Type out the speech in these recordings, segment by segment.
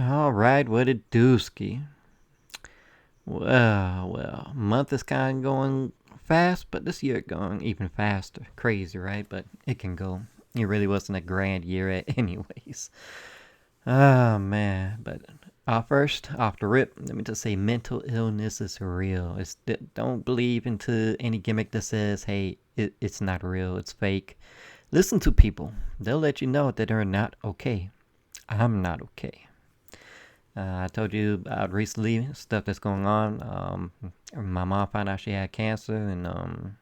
All right, what a dooski. Well, month is kind of going fast, but this year going even faster. Crazy, right? But it can go. It really wasn't a grand year, anyways. Oh man, but first off the rip, let me just say, mental illness is real. Don't believe into any gimmick that says, "Hey, it's not real. It's fake." Listen to people; they'll let you know that they're not okay. I'm not okay. I told you about recently stuff that's going on. My mom found out she had cancer, and a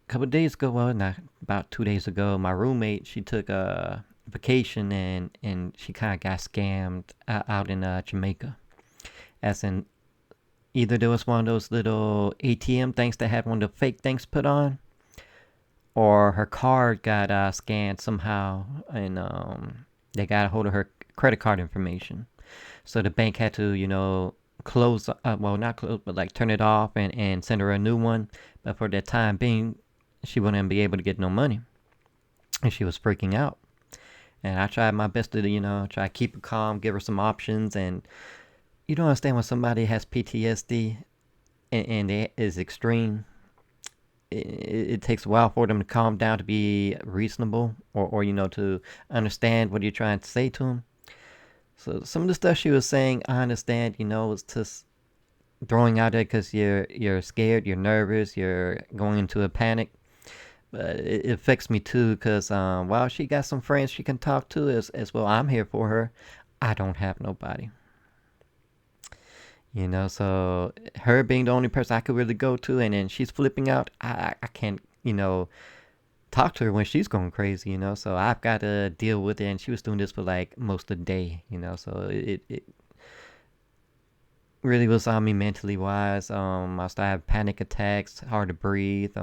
couple of days ago, well, not about 2 days ago, my roommate she took a vacation and she kind of got scammed out in Jamaica. As in, either there was one of those little ATM things that had one of the fake things put on, or her card got scanned somehow, and they got a hold of her credit card information. So the bank had to, close, well, not close, but like turn it off and send her a new one. But for that time being, she wouldn't be able to get no money. And she was freaking out. And I tried my best to, try to keep her calm, give her some options. And you don't understand when somebody has PTSD and it is extreme. It takes a while for them to calm down, to be reasonable, or to understand what you're trying to say to them. So some of the stuff she was saying, I understand, was just throwing out there because you're scared, you're nervous, you're going into a panic. But it affects me too because while she got some friends she can talk to as well, I'm here for her. I don't have nobody. So her being the only person I could really go to, and then she's flipping out. I can't, talk to her when she's going crazy. So I've got to deal with it, and she was doing this for like most of the day. So it really was on me mentally wise. I started having panic attacks, hard to breathe.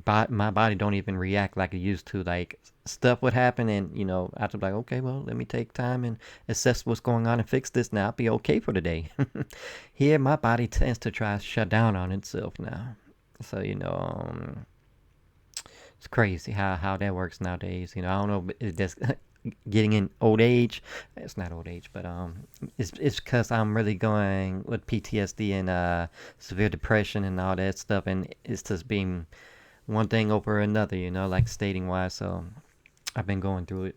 But my body don't even react like it used to. Like stuff would happen, and I was like, okay, well, let me take time and assess what's going on and fix this. Now I'll be okay for the day. Here, my body tends to try to shut down on itself now. So it's crazy how that works nowadays. I don't know if that's getting in old age. It's not old age, but it's because I'm really going with PTSD and severe depression and all that stuff, and it's just being one thing over another, like stating wise. So I've been going through it.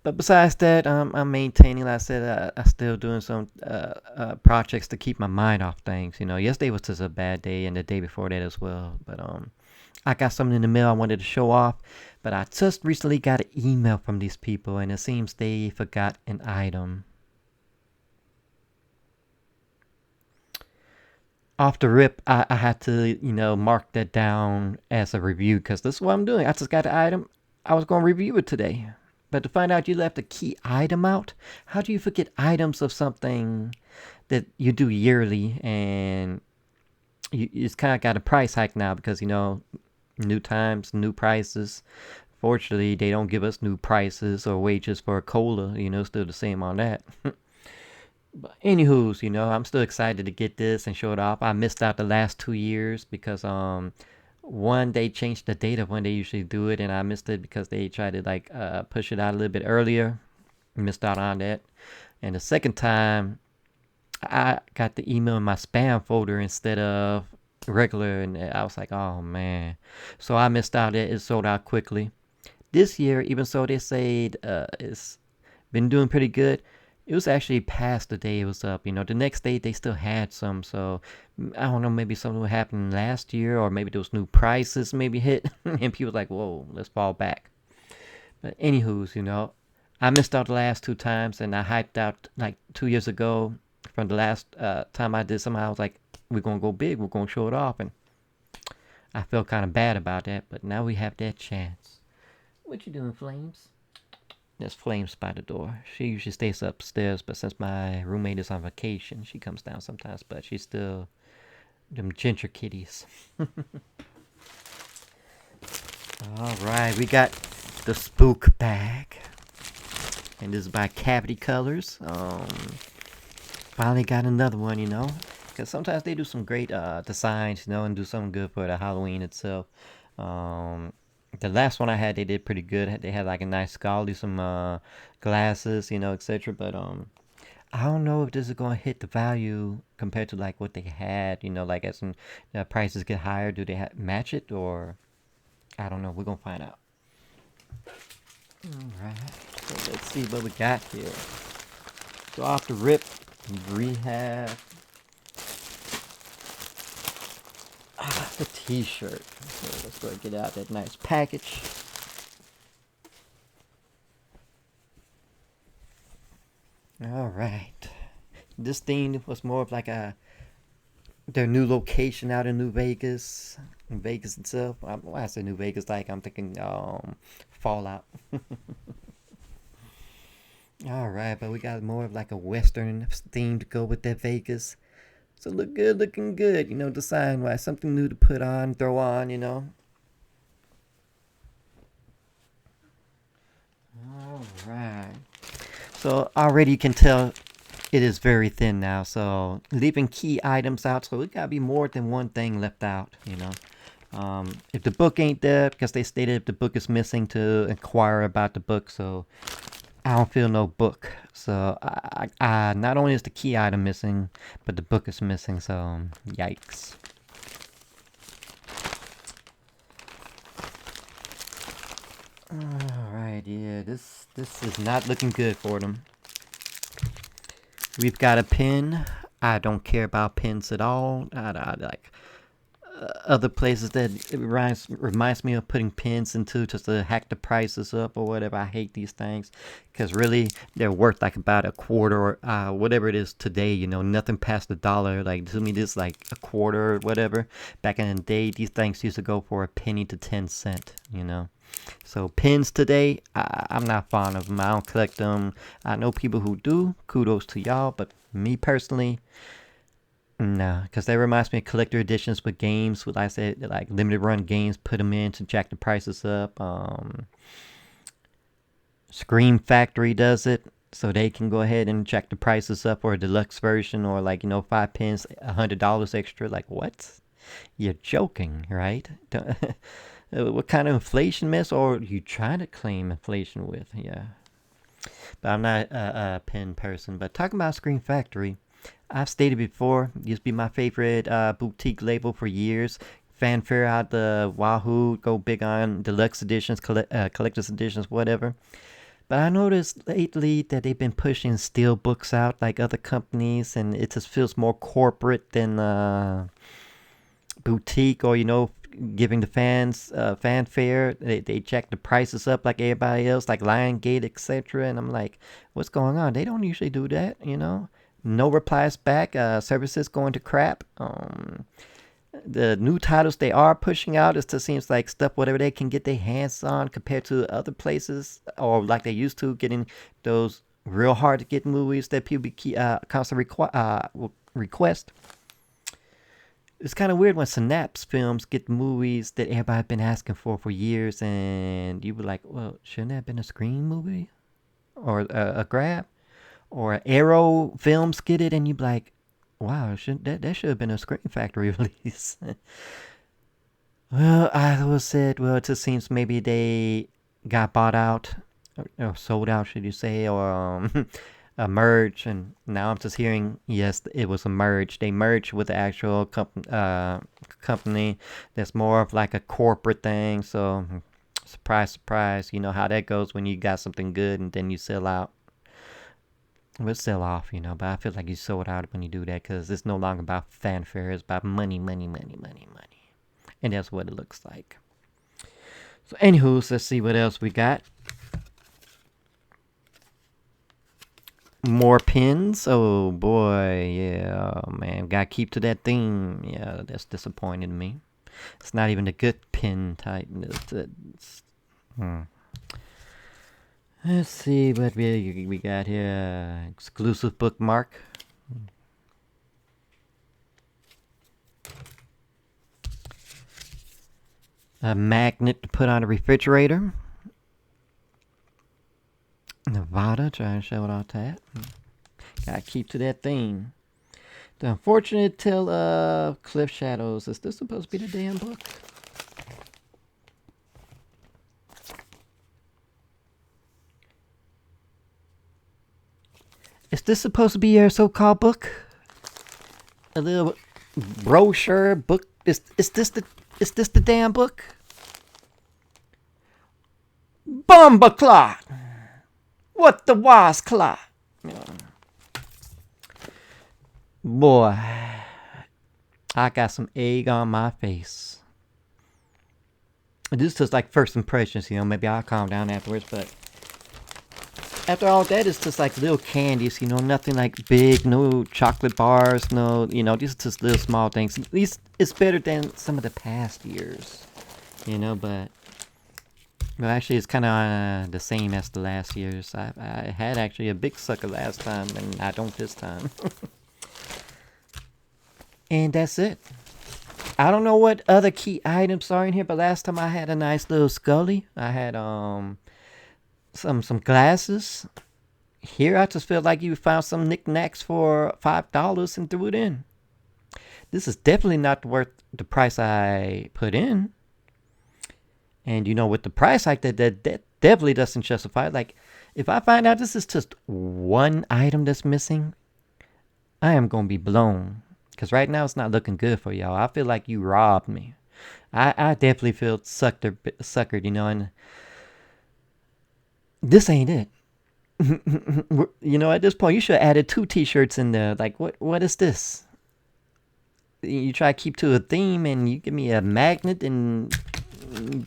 But besides that, I'm maintaining. Like I said, I still doing some projects to keep my mind off things. Yesterday was just a bad day, and the day before that as well. But I got something in the mail I wanted to show off. But I just recently got an email from these people, and it seems they forgot an item. Off the rip, I had to, mark that down as a review because this is what I'm doing. I just got the item. I was going to review it today. But to find out you left a key item out, how do you forget items of something that you do yearly and it's kind of got a price hike now because, new times, new prices. Fortunately, they don't give us new prices or wages for a cola, still the same on that. But anywho's, I'm still excited to get this and show it off. I missed out the last 2 years because one they changed the date of when they usually do it, and I missed it because they tried to like push it out a little bit earlier. Missed out on that. And the second time, I got the email in my spam folder instead of regular, and I was like, oh man. So I missed out. It sold out quickly. This year, even so they say it's been doing pretty good, it was actually past the day it was up. The next day they still had some. So I don't know, maybe something happened last year, or maybe those new prices maybe hit, and people like, whoa, let's fall back. But anywho's, I missed out the last two times, and I hyped out like 2 years ago from the last time I did something. I was like, we're gonna go big, we're gonna show it off, and I felt kind of bad about that. But now we have that chance. What you doing, Flames? There's Flames by the door. She usually stays upstairs, but since my roommate is on vacation, she comes down sometimes. But she's still them ginger kitties. All right, we got the Spookbag, and this is by Cavity Colors. Finally got another one, because sometimes they do some great designs, and do something good for the Halloween itself. The last one I had, they did pretty good. They had like a nice scholarly, some glasses, etc. But I don't know if this is gonna hit the value compared to like what they had. Like as some prices get higher, do they match it, or I don't know. We're gonna find out. All right. So let's see what we got here. So off the rip, we have the T-shirt. So let's go get out that nice package. All right. This thing was more of like their new location out in New Vegas. In Vegas itself. When I say New Vegas, like I'm thinking Fallout. All right, but we got more of like a Western theme to go with that Vegas. So looking good, design wise, something new to put on, throw on. All right. So already you can tell it is very thin now. So leaving key items out, so it gotta be more than one thing left out. If the book ain't there, because they stated if the book is missing to inquire about the book, so I don't feel no book. So I not only is the key item missing, but the book is missing. So yikes. All right, yeah, this is not looking good for them. We've got a pin. I don't care about pins at all. I like other places that it reminds me of putting pins into just to hack the prices up or whatever. I hate these things because really they're worth like about a quarter or whatever it is today. Nothing past $1. Like to me, this is like a quarter or whatever. Back in the day, these things used to go for a penny to 10 cents. So pins today, I'm not fond of them. I don't collect them. I know people who do. Kudos to y'all, but me personally, no, because that reminds me of collector editions with games. With like I said, like limited run games, put them in to jack the prices up. Scream Factory does it, so they can go ahead and jack the prices up for a deluxe version, or like 5 pins, $100 extra. Like what? You're joking, right? What kind of inflation mess are you trying to claim inflation with? Yeah, but I'm not a pen person. But talking about Scream Factory, I've stated before, used to be my favorite boutique label for years. Fanfare out the Wahoo, go big on deluxe editions, collector's editions, whatever. But I noticed lately that they've been pushing steel books out like other companies, and it just feels more corporate than boutique, or giving the fans fanfare. They check the prices up like everybody else, like Lionsgate, etc. And I'm like, what's going on? They don't usually do that. No replies back. Services going to crap. The new titles they are pushing out, it just seems like stuff whatever they can get their hands on compared to other places, or like they used to getting those real hard to get movies that people constantly request. It's kind of weird when Synapse Films get movies that everybody been asking for years, and you were like, well, shouldn't that have been a Scream movie or a grab? Or Arrow Films get it, and you be like, wow, that should have been a Scream Factory release. Well, I was said, well, it just seems maybe they got bought out, or sold out, should you say, or a merge, and now I'm just hearing, yes, it was a merge. They merged with the actual company that's more of like a corporate thing. So, surprise, surprise, you know how that goes when you got something good and then you sell out. We'll sell off, but I feel like you sold out when you do that because it's no longer about fanfare. It's about money, money, money, money, money. And that's what it looks like. So, anywho, let's see what else we got. More pins. Oh boy, yeah, man. Gotta keep to that theme. Yeah, that's disappointing to me. It's not even a good pin type. Let's see what we got here. Exclusive bookmark. A magnet to put on a refrigerator. Nevada, trying to show it off that. Gotta keep to that theme. The Unfortunate Tale of Cliff Shadows. Is this supposed to be the damn book? Is this supposed to be your so-called book? A little brochure book? Is this the damn book? Bomba clot! What the was clot? Boy, I got some egg on my face. This is just like first impressions, maybe I'll calm down afterwards, but after all that, it's just like little candies, nothing like big, no chocolate bars, no, these are just little small things. At least it's better than some of the past years, but well, actually, it's kind of the same as the last years. I had actually a big sucker last time, and I don't this time. And that's it. I don't know what other key items are in here, but last time I had a nice little Scully. I had some glasses. Here I just feel like you found some knickknacks for $5 and threw it in. This is definitely not worth the price I put in. And with the price like that definitely doesn't justify it. Like, if I find out this is just one item that's missing, I am gonna be blown. Because right now it's not looking good for y'all. I feel like you robbed me. I definitely feel suckered, and this ain't it. At this point, you should have added 2 t-shirts in there. Like, what is this? You try to keep to a theme, and you give me a magnet and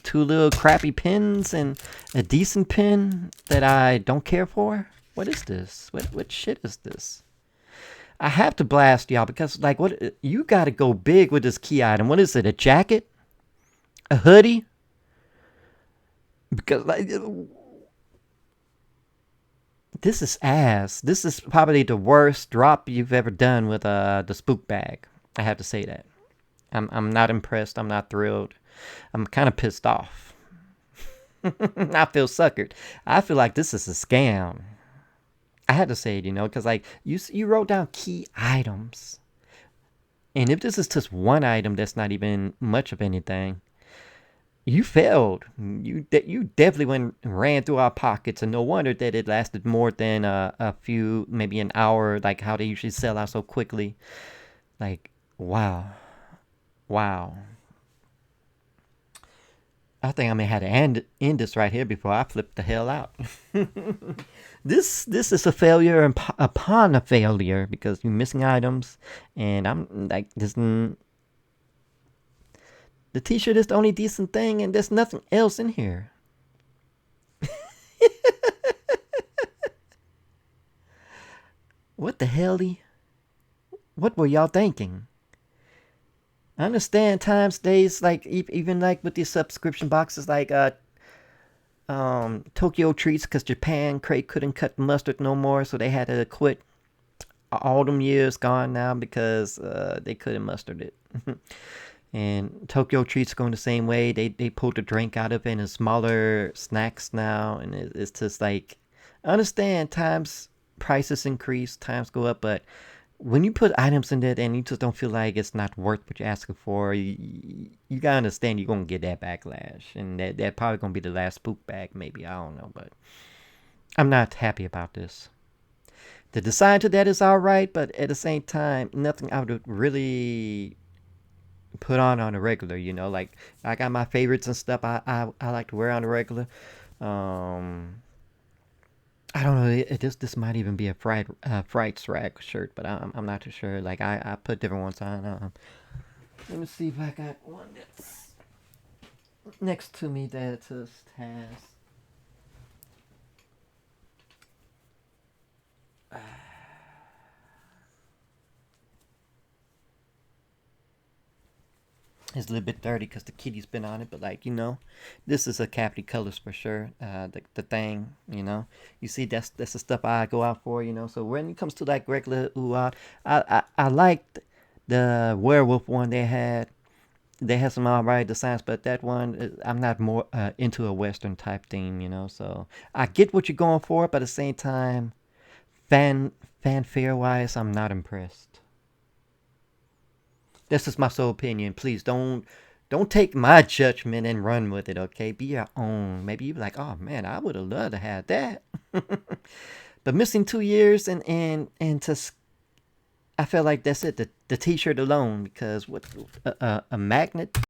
2 little crappy pins and a decent pin that I don't care for? What is this? What shit is this? I have to blast y'all because, like, what you gotta go big with this key item. What is it? A jacket? A hoodie? Because, like, this is ass. This is probably the worst drop you've ever done with the Spookbag. I have to say that. I'm not impressed. I'm not thrilled. I'm kind of pissed off. I feel suckered. I feel like this is a scam. I had to say it, because like you wrote down key items, and if this is just one item that's not even much of anything, you failed. You definitely ran through our pockets, and no wonder that it lasted more than a few, maybe an hour, like how they usually sell out so quickly. Like, wow. I think I may have to end this right here before I flip the hell out. This is a failure upon a failure because you're missing items, and I'm like this. The T-shirt is the only decent thing, and there's nothing else in here. What the hell? What were y'all thinking? I understand times, days, like even like with these subscription boxes, like Tokyo Treats, because Japan crate couldn't cut mustard no more, so they had to quit. All them years gone now because they couldn't mustard it. And Tokyo Treats going the same way. They pulled the drink out of it in smaller snacks now, and it's just like, I understand times prices increase, times go up, but when you put items in there and you just don't feel like it's not worth what you're asking for, you gotta understand you're gonna get that backlash, and that probably gonna be the last spook bag, maybe, I don't know, but I'm not happy about this. The design to that is alright, but at the same time, nothing I would really put on a regular, like I got my favorites and stuff I like to wear on a regular. I don't know. This might even be a fright rag shirt, but I'm not too sure. Like I put different ones on. Let me see if I got one that's next to me that just has. It's a little bit dirty because the kitty's been on it, but like this is a Capri Colors for sure. The thing, you see that's the stuff I go out for, So when it comes to like regular I liked the werewolf one they had. They had some alright designs, but that one I'm not more into a Western type theme, So I get what you're going for, but at the same time, fanfare wise, I'm not impressed. That's just my sole opinion. Please don't take my judgment and run with it, okay? Be your own. Maybe you be like, oh man, I would have loved to have that. But missing 2 years and I feel like that's it. The T-shirt alone, because what a magnet